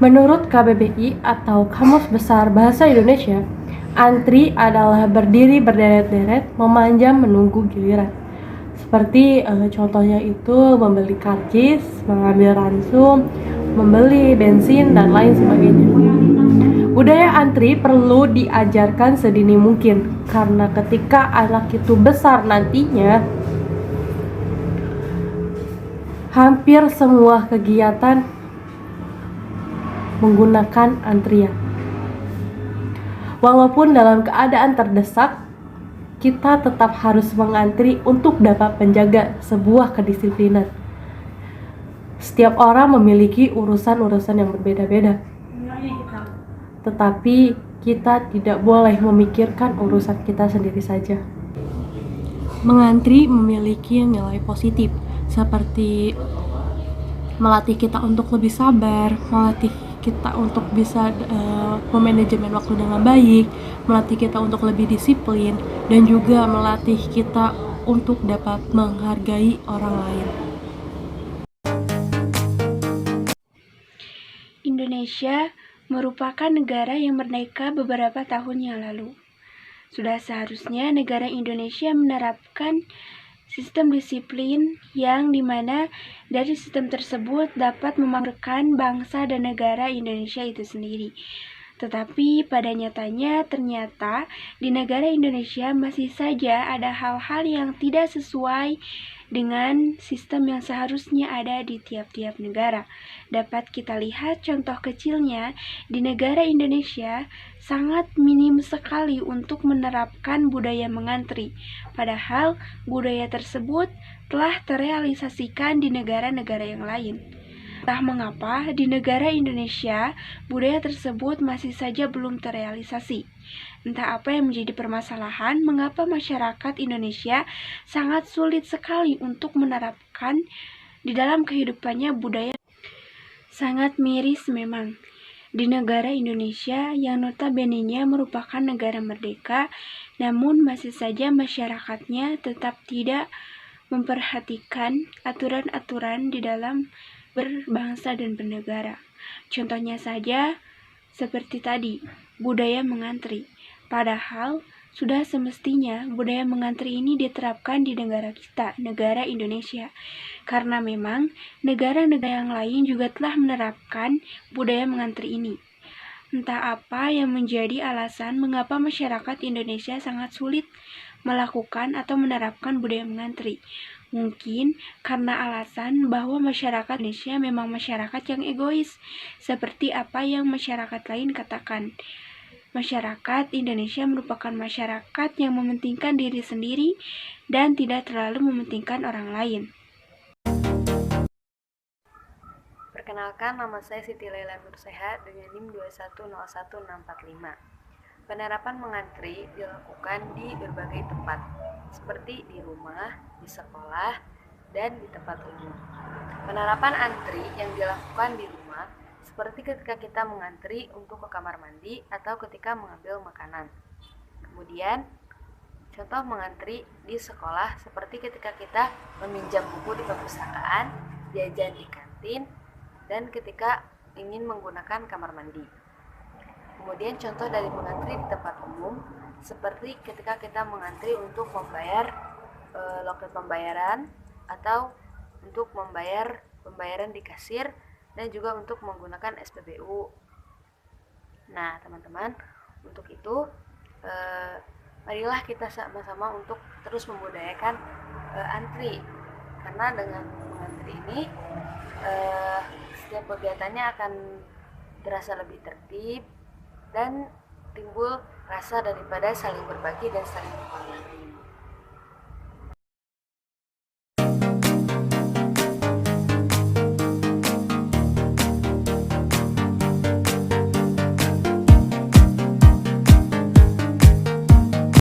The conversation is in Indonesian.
Menurut KBBI atau Kamus Besar Bahasa Indonesia, antri adalah berdiri berderet-deret memanjang menunggu giliran. Seperti contohnya itu membeli karcis, mengambil ransum, membeli bensin, dan lain sebagainya. Budaya antri perlu diajarkan sedini mungkin, karena ketika anak itu besar nantinya, hampir semua kegiatan menggunakan antrian. Walaupun dalam keadaan terdesak, kita tetap harus mengantri untuk dapat menjaga sebuah kedisiplinan. Setiap orang memiliki urusan-urusan yang berbeda-beda, tetapi kita tidak boleh memikirkan urusan kita sendiri saja. Mengantri memiliki nilai positif, seperti melatih kita untuk lebih sabar, melatih kita untuk bisa memanajemen waktu dengan baik, melatih kita untuk lebih disiplin, dan juga melatih kita untuk dapat menghargai orang lain. Indonesia merupakan negara yang merdeka beberapa tahun yang lalu. Sudah seharusnya negara Indonesia menerapkan sistem disiplin yang dimana dari sistem tersebut dapat memakmurkan bangsa dan negara Indonesia itu sendiri. Tetapi pada nyatanya ternyata di negara Indonesia masih saja ada hal-hal yang tidak sesuai dengan sistem yang seharusnya ada di tiap-tiap negara. Dapat kita lihat contoh kecilnya di negara Indonesia sangat minim sekali untuk menerapkan budaya mengantri. Padahal budaya tersebut telah terrealisasikan di negara-negara yang lain. Entah mengapa di negara Indonesia budaya tersebut masih saja belum terrealisasi. Entah apa yang menjadi permasalahan mengapa masyarakat Indonesia sangat sulit sekali untuk menerapkan di dalam kehidupannya budaya. Sangat miris memang. Di negara Indonesia yang notabene-nya merupakan negara merdeka, namun masih saja masyarakatnya tetap tidak memperhatikan aturan-aturan di dalam berbangsa dan bernegara. Contohnya saja seperti tadi, budaya mengantri. Padahal sudah semestinya budaya mengantri ini diterapkan di negara kita, negara Indonesia. Karena memang negara-negara yang lain juga telah menerapkan budaya mengantri ini. Entah apa yang menjadi alasan mengapa masyarakat Indonesia sangat sulit melakukan atau menerapkan budaya mengantri. Mungkin karena alasan bahwa masyarakat Indonesia memang masyarakat yang egois, seperti apa yang masyarakat lain katakan. Masyarakat Indonesia merupakan masyarakat yang mementingkan diri sendiri dan tidak terlalu mementingkan orang lain. Perkenalkan, nama saya Siti Laila Nurseha dengan NIM 2101645. Penerapan mengantri dilakukan di berbagai tempat, seperti di rumah, di sekolah, dan di tempat umum. Penerapan antri yang dilakukan di rumah, seperti ketika kita mengantri untuk ke kamar mandi atau ketika mengambil makanan. Kemudian, contoh mengantri di sekolah, seperti ketika kita meminjam buku di perpustakaan, jajan di kantin, dan ketika ingin menggunakan kamar mandi. Kemudian contoh dari mengantri di tempat umum, seperti ketika kita mengantri untuk membayar loket pembayaran atau untuk membayar pembayaran di kasir dan juga untuk menggunakan SPBU. Nah, teman-teman, untuk itu marilah kita sama-sama untuk terus membudayakan antri, karena dengan mengantri ini setiap kegiatannya akan terasa lebih tertib dan timbul rasa daripada saling berbagi dan saling menghormati.